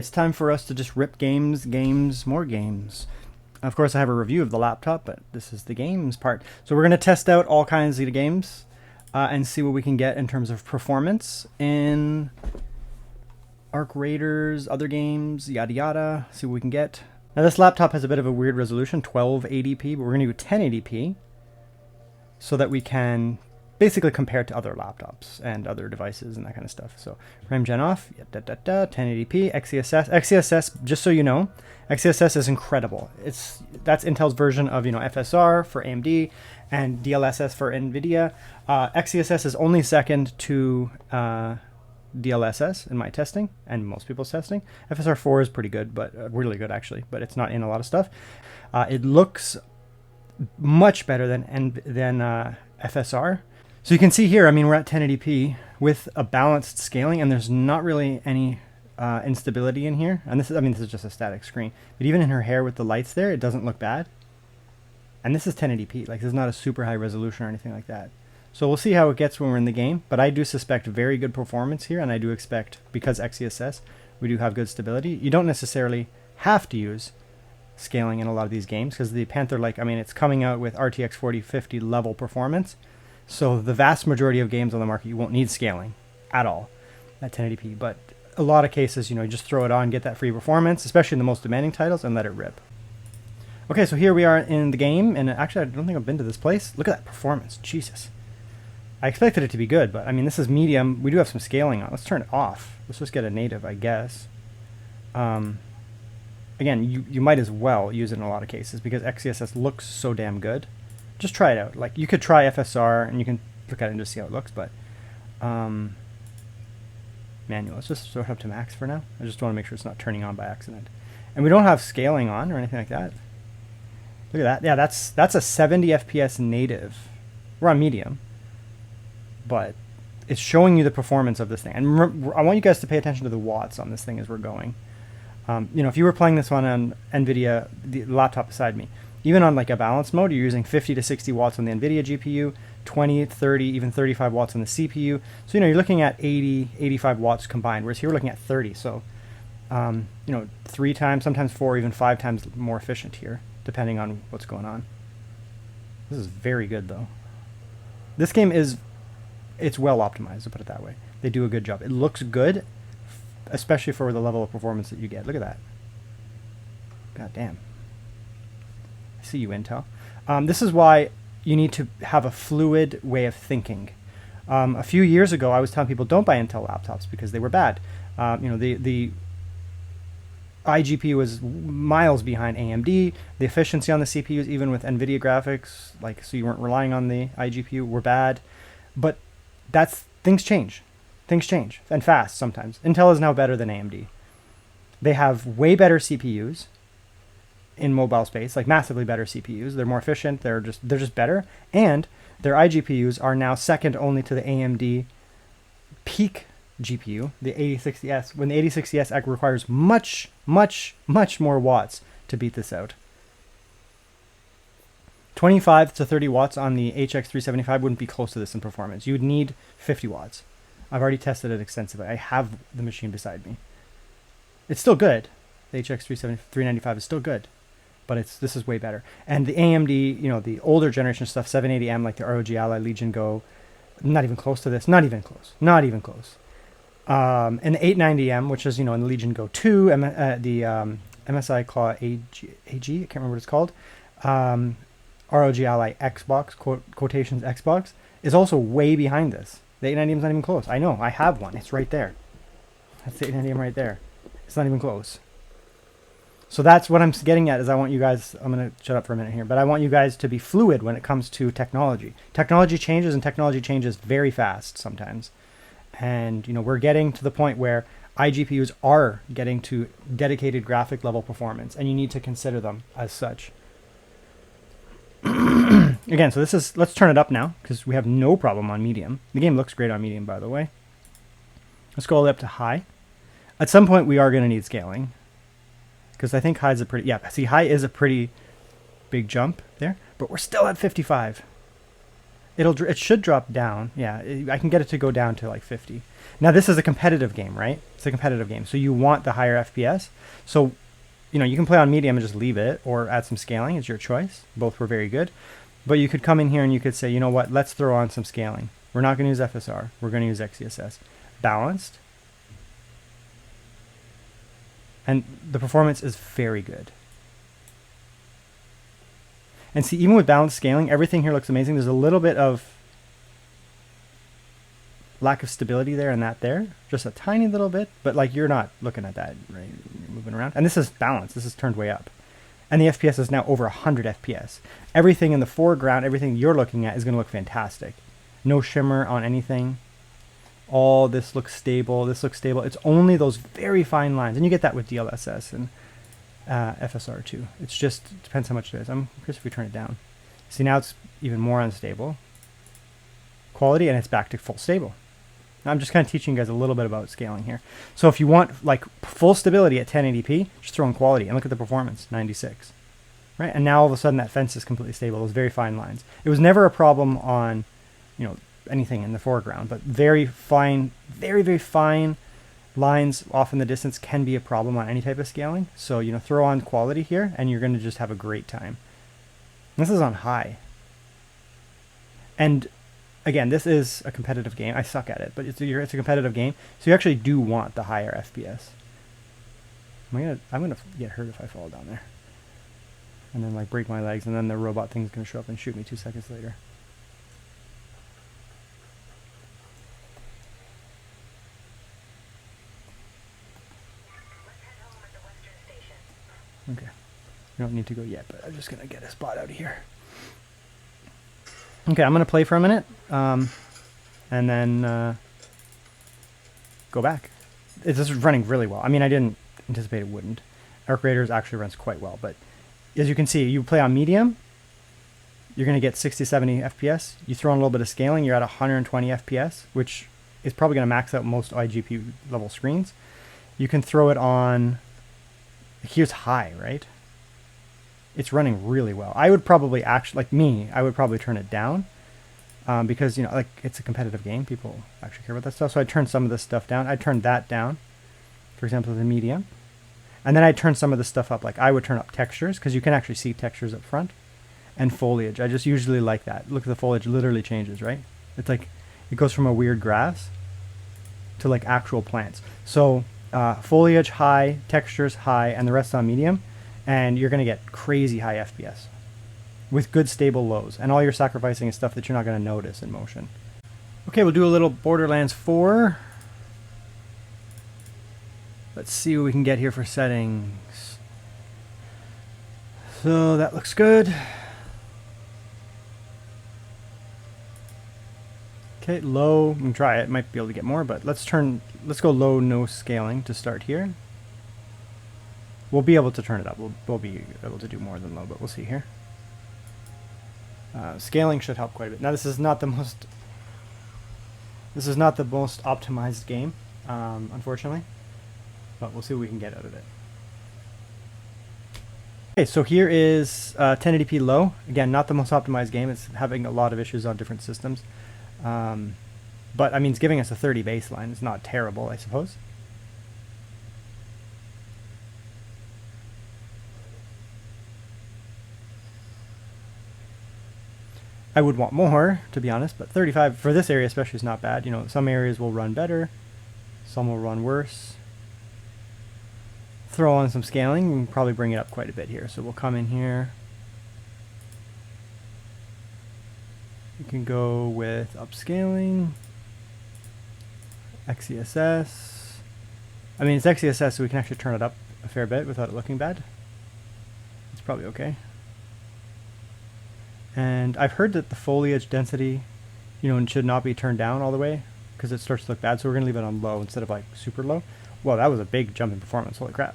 It's time for us to just rip games, more games. Of course, I have a review of the laptop, but this is the games part. So we're going to test out all kinds of games and see what we can get in terms of performance in Arc Raiders, other games, yada yada, see what we can get. Now this laptop has a bit of a weird resolution, 1280p, but we're going to do 1080p so that we can basically compare it to other laptops and other devices and that kind of stuff. So RAM gen off, 1080p, XeSS. XeSS, just so you know, XeSS is incredible. That's Intel's version of FSR for AMD and DLSS for NVIDIA. XeSS is only second to DLSS in my testing and most people's testing. FSR 4 is pretty good, but really good actually, but it's not in a lot of stuff. It looks much better than FSR. So you can see here, I mean, we're at 1080p with a balanced scaling, and there's not really any instability in here. And this is just a static screen. But even in her hair with the lights there, it doesn't look bad. And this is 1080p. Like, this is not a super high resolution or anything like that. So we'll see how it gets when we're in the game. But I do suspect very good performance here, and I do expect, because XeSS, we do have good stability. You don't necessarily have to use scaling in a lot of these games, because the Panther, it's coming out with RTX 4050 level performance. So the vast majority of games on the market, you won't need scaling at all at 1080p. But a lot of cases, you just throw it on, get that free performance, especially in the most demanding titles, and let it rip. Okay, so here we are in the game, and actually I don't think I've been to this place. Look at that performance, Jesus. I expected it to be good, but I mean, this is medium. We do have some scaling on. Let's turn it off. Let's just get a native, I guess. Again, you might as well use it in a lot of cases because XeSS looks so damn good. Just try it out. Like, you could try FSR and you can look at it and just see how it looks, but manual. Let's just throw it up to max for now. I just want to make sure it's not turning on by accident. And we don't have scaling on or anything like that. Look at that. Yeah, that's a 70 FPS native. We're on medium, but it's showing you the performance of this thing. And I want you guys to pay attention to the watts on this thing as we're going. If you were playing this one on NVIDIA, the laptop beside me, even on like a balance mode, you're using 50 to 60 watts on the NVIDIA GPU, 20, 30, even 35 watts on the CPU. So, you're looking at 80, 85 watts combined, whereas here we're looking at 30. So, 3 times, sometimes 4, even 5 times more efficient here, depending on what's going on. This is very good, though. This game it's well optimized, to put it that way. They do a good job. It looks good, especially for the level of performance that you get. Look at that. God damn. See you, Intel. This is why you need to have a fluid way of thinking. A few years ago, I was telling people don't buy Intel laptops because they were bad. The iGPU was miles behind AMD. The efficiency on the CPUs, even with NVIDIA graphics, so you weren't relying on the iGPU, were bad. But things change. Things change, and fast sometimes. Intel is now better than AMD. They have way better CPUs in mobile space, like massively better CPUs. They're more efficient. They're just better, and their iGPUs are now second only to the AMD peak GPU, the 8060S. When the 8060S requires much more watts to beat this out. 25 to 30 watts on the HX375 wouldn't be close to this in performance. You would need 50 watts. I've already tested it extensively. I have the machine beside me. It's still good. The HX395 is still good. But this is way better. And the AMD, the older generation stuff, 780M, like the ROG Ally Legion Go, not even close to this. Not even close. Not even close. And the 890M, which is, in the Legion Go 2, the MSI Claw AG, I can't remember what it's called, ROG Ally Xbox, quotations Xbox, is also way behind this. The 890M is not even close. I know. I have one. It's right there. That's the 890M right there. It's not even close. So that's what I'm getting at is I want you guys, I'm going to shut up for a minute here, but I want you guys to be fluid when it comes to technology. Technology changes, and technology changes very fast sometimes. And, we're getting to the point where iGPUs are getting to dedicated graphic level performance, and you need to consider them as such. Again, so let's turn it up now, because we have no problem on medium. The game looks great on medium, by the way. Let's go all the way up to high. At some point, we are going to need scaling. Because I think high is high is a pretty big jump there, but we're still at 55. It should drop down. Yeah, I can get it to go down to like 50. Now this is a competitive game, right? It's a competitive game, so you want the higher FPS. So, you know, you can play on medium and just leave it, or add some scaling. It's your choice. Both were very good. But you could come in here and you could say, you know what, let's throw on some scaling. We're not going to use FSR. We're going to use XeSS. Balanced. And the performance is very good. And see, even with balanced scaling, everything here looks amazing. There's a little bit of lack of stability there and that there. Just a tiny little bit. But like, you're not looking at that, right? You're moving around. And this is balanced. This is turned way up. And the FPS is now over 100 FPS. Everything in the foreground, everything you're looking at is going to look fantastic. No shimmer on anything. All this looks stable. This looks stable. It's only those very fine lines. And you get that with DLSS and FSR too. It's just, it depends how much it is. I'm curious if we turn it down. See, now it's even more unstable. Quality, and it's back to full stable. Now I'm just kind of teaching you guys a little bit about scaling here. So if you want like full stability at 1080p, just throw in quality and look at the performance, 96. Right? And now all of a sudden that fence is completely stable. Those very fine lines. It was never a problem on, you know, anything in the foreground, but very fine, very, very fine lines off in the distance can be a problem on any type of scaling. So, you know, throw on quality here and you're going to just have a great time. This is on high. And again, this is a competitive game. I suck at it, but it's a competitive game. So you actually do want the higher FPS. I'm gonna get hurt if I fall down there. And then like break my legs, and then the robot thing's gonna show up and shoot me 2 seconds later. Okay, we don't need to go yet, but I'm just gonna get a spot out of here. Okay, I'm gonna play for a minute, and then go back. This is running really well. I mean, I didn't anticipate it wouldn't. Arc Raiders actually runs quite well, but as you can see, you play on medium, you're gonna get 60, 70 FPS. You throw in a little bit of scaling, you're at 120 FPS, which is probably gonna max out most iGPU level screens. You can throw it on, here's high, right? It's running really well. I would probably actually, like me, I would probably turn it down because, you know, like it's a competitive game. People actually care about that stuff. So I turned some of this stuff down. I turned that down, for example, the medium. And then I turned some of the stuff up. Like I would turn up textures because you can actually see textures up front, and foliage. I just usually like that. Look, the foliage literally changes, right? It's like, it goes from a weird grass to like actual plants. So foliage high, textures high, and the rest on medium. And you're going to get crazy high FPS with good stable lows. And all you're sacrificing is stuff that you're not going to notice in motion. Okay, we'll do a little Borderlands 4. Let's see what we can get here for settings. So that looks good. Okay, low. We can try it. Might be able to get more, but let's go low, no scaling to start here. We'll be able to turn it up. We'll be able to do more than low, but we'll see here. Scaling should help quite a bit. Now this is not the most optimized game, unfortunately, but we'll see what we can get out of it. Okay, so here is 1080p low. Again, not the most optimized game. It's having a lot of issues on different systems, but I mean, it's giving us a 30 baseline. It's not terrible, I suppose. I would want more, to be honest, but 35 for this area especially is not bad. You know, some areas will run better, some will run worse. Throw on some scaling and probably bring it up quite a bit here. So we'll come in here. We can go with upscaling, XeSS. I mean, it's XeSS, so we can actually turn it up a fair bit without it looking bad. It's probably okay. And I've heard that the foliage density, you know, should not be turned down all the way because it starts to look bad. So we're going to leave it on low instead of like super low. Well, that was a big jump in performance. Holy crap.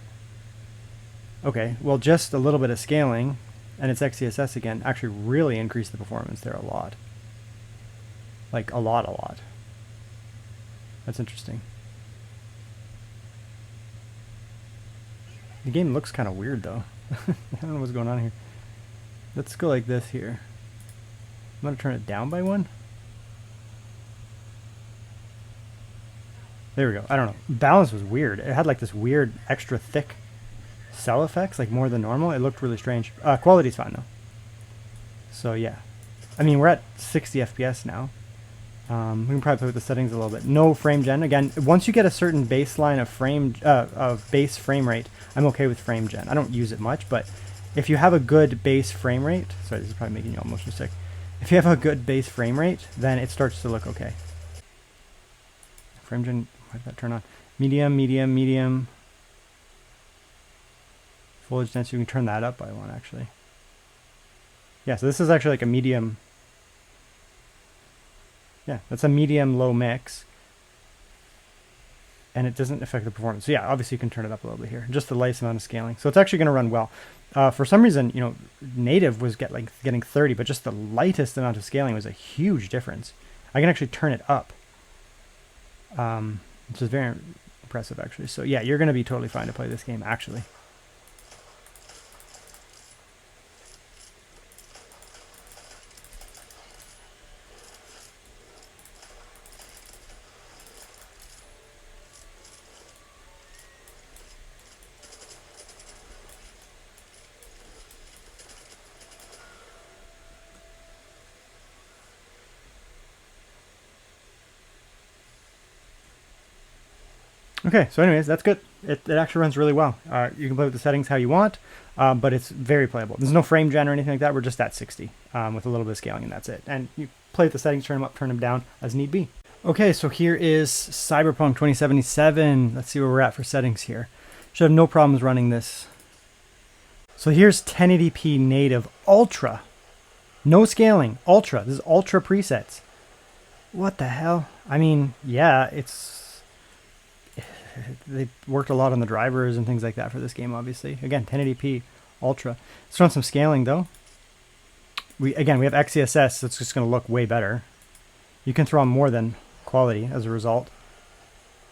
Okay, well, just a little bit of scaling and it's XeSS again actually really increased the performance there a lot. Like a lot. That's interesting. The game looks kind of weird though. I don't know what's going on here. Let's go like this here. I'm going to turn it down by 1. There we go. I don't know. Balance was weird. It had like this weird extra thick cell effects, like more than normal. It looked really strange. Quality's fine though. So yeah. I mean, we're at 60 FPS now. We can probably play with the settings a little bit. No frame gen. Again, once you get a certain baseline of base frame rate, I'm okay with frame gen. I don't use it much, but if you have a good base frame rate, sorry, this is probably making you all motion sick. If you have a good base frame rate, then it starts to look okay. Frame gen, why did that turn on? Medium, medium, medium. Foliage density, you can turn that up by one actually. Yeah, so this is actually like a medium. Yeah, that's a medium low mix. And it doesn't affect the performance. So yeah, obviously you can turn it up a little bit here. Just the lightest amount of scaling. So it's actually going to run well. For some reason, you know, native was getting 30, but just the lightest amount of scaling was a huge difference. I can actually turn it up. Which is very impressive actually. So yeah, you're going to be totally fine to play this game actually. Okay, so anyways, that's good. It actually runs really well. You can play with the settings how you want, but it's very playable. There's no frame gen or anything like that. We're just at 60 with a little bit of scaling, and that's it. And you play with the settings, turn them up, turn them down as need be. Okay, so here is Cyberpunk 2077. Let's see where we're at for settings here. Should have no problems running this. So here's 1080p native ultra. No scaling, ultra. This is ultra presets. What the hell? I mean, yeah, they worked a lot on the drivers and things like that for this game, obviously. Again, 1080p ultra. Let's run some scaling though. We have XeSS, so it's just going to look way better. You can throw on more than quality as a result.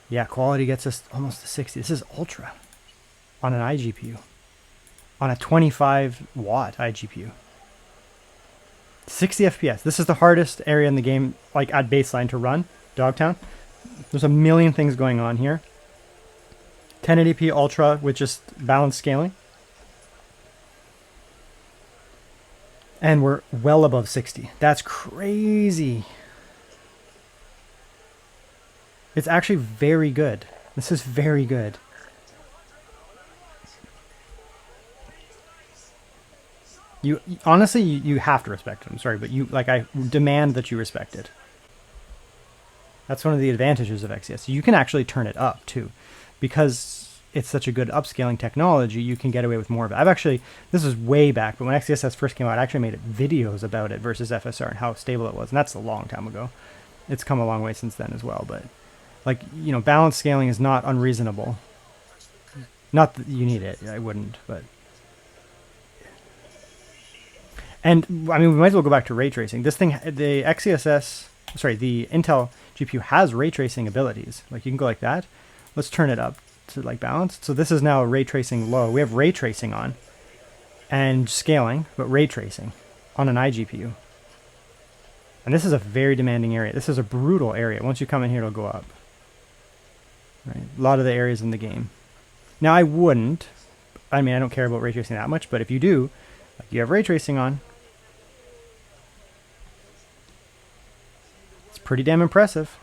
Yeah, quality gets us almost to 60. This is ultra on an iGPU, on a 25 watt iGPU. 60 FPS. This is the hardest area in the game, like at baseline, to run. Dogtown. There's a million things going on here. 1080p ultra with just balanced scaling. And we're well above 60. That's crazy. It's actually very good. This is very good. You honestly, you have to respect it. I'm sorry, but I demand that you respect it. That's one of the advantages of XeSS. You can actually turn it up too. Because it's such a good upscaling technology, you can get away with more of it. This is way back, but when XeSS first came out, I actually made videos about it versus FSR and how stable it was, and that's a long time ago. It's come a long way since then as well, but balanced scaling is not unreasonable. Not that you need it, I wouldn't, but... And, I mean, we might as well go back to ray tracing. This thing, the Intel GPU has ray tracing abilities. Like, you can go like that. Let's turn it up to balanced. So this is now ray tracing low. We have ray tracing on and scaling, but ray tracing on an iGPU. And this is a very demanding area. This is a brutal area. Once you come in here, it'll go up. Right? A lot of the areas in the game. Now I don't care about ray tracing that much, but if you do, you have ray tracing on. It's pretty damn impressive.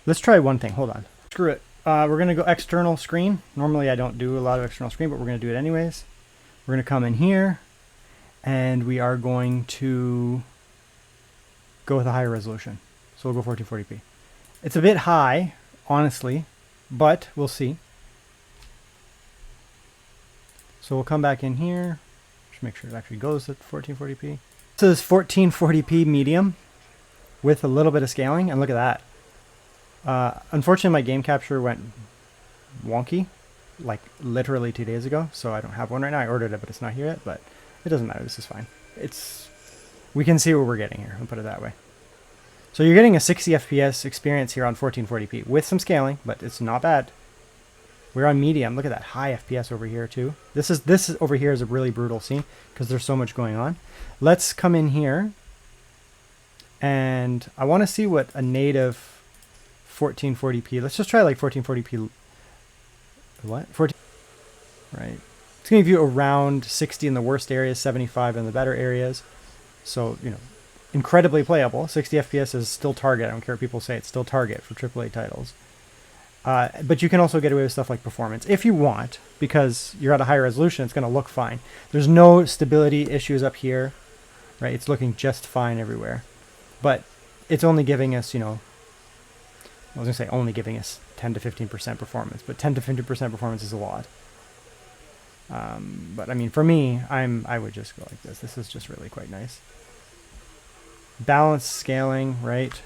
Let's try one thing. Hold on. Screw it. We're going to go external screen. Normally I don't do a lot of external screen, but we're going to do it anyways. We're going to come in here, and we are going to go with a higher resolution. So we'll go 1440p. It's a bit high, honestly, but we'll see. So we'll come back in here. Just make sure it actually goes at 1440p. This is 1440p medium with a little bit of scaling, and look at that. Unfortunately, my game capture went wonky, like literally 2 days ago, so I don't have one right now. I ordered it, but it's not here yet, but it doesn't matter. This is fine. We can see what we're getting here, I'll put it that way. So you're getting a 60 FPS experience here on 1440p with some scaling, but it's not bad. We're on medium. Look at that high FPS over here too. This over here is a really brutal scene because there's so much going on. Let's come in here, and I want to see what a native 1440p. Let's just try like 1440p. What? 14. Right. It's going to give you around 60 in the worst areas, 75 in the better areas. So, you know, incredibly playable. 60 FPS is still target. I don't care what people say. It's still target for AAA titles. But you can also get away with stuff like performance if you want, because you're at a higher resolution. It's going to look fine. There's no stability issues up here, right? It's looking just fine everywhere. But it's only giving us, you know, I was going to say only giving us 10 to 15% performance, but 10 to 15% performance is a lot. But I mean, for me, I would just go like this. This is just really quite nice. Balanced scaling, right?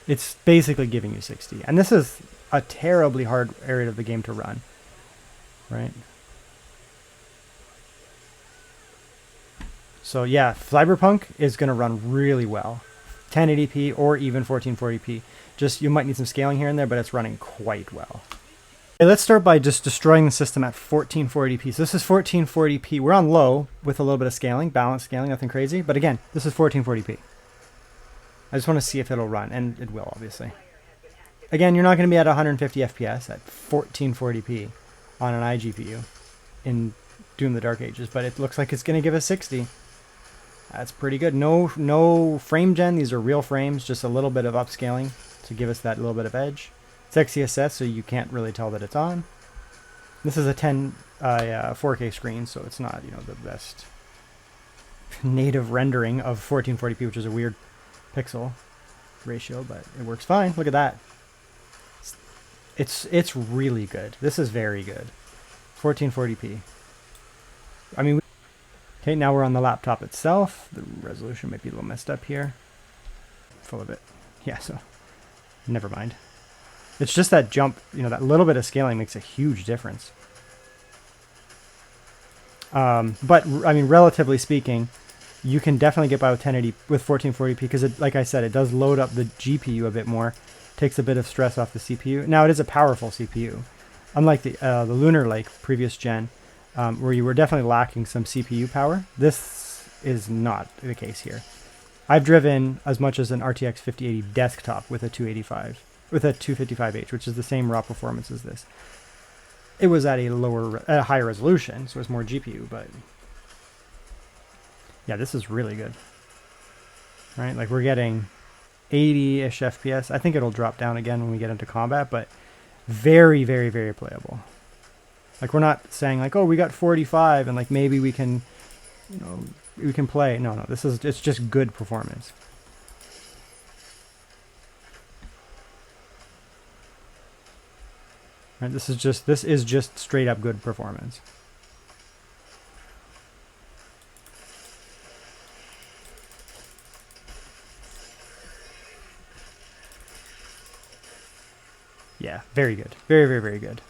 It's basically giving you 60. And this is a terribly hard area of the game to run, right? So yeah, Cyberpunk is going to run really well. 1080p or even 1440p. Just, you might need some scaling here and there, but it's running quite well. Okay, let's start by just destroying the system at 1440p. So this is 1440p. We're on low with a little bit of scaling, balanced scaling, nothing crazy. But again, this is 1440p. I just want to see if it'll run, and it will, obviously. Again, you're not going to be at 150 FPS at 1440p on an iGPU in Doom the Dark Ages, but it looks like it's going to give us 60. That's pretty good. No frame gen. These are real frames, just a little bit of upscaling to give us that little bit of edge. It's XeSS, so you can't really tell that it's on. This is a 4K screen, so it's not, you know, the best native rendering of 1440p, which is a weird pixel ratio, but it works fine. Look at that. It's really good. This is very good. 1440p. I mean, okay, now we're on the laptop itself. The resolution might be a little messed up here. Full of it. Yeah, so never mind. It's just that jump, you know, that little bit of scaling makes a huge difference. But I mean, relatively speaking, you can definitely get by with 1080 with 1440p because, like I said, it does load up the GPU a bit more, takes a bit of stress off the CPU. Now it is a powerful CPU, unlike the Lunar Lake previous gen, where you were definitely lacking some CPU power. This is not the case here. I've driven as much as an RTX 5080 desktop with a 255H, which is the same raw performance as this. It was at a higher resolution, so it's more GPU, but yeah, this is really good. Right, like we're getting 80-ish FPS. I think it'll drop down again when we get into combat, but very, very, very playable. Like we're not saying like, oh, we got 45 and like maybe we can, you know, we can play. No, it's just good performance. Right, this is just straight up good performance. Yeah, very good. Very, very, very good.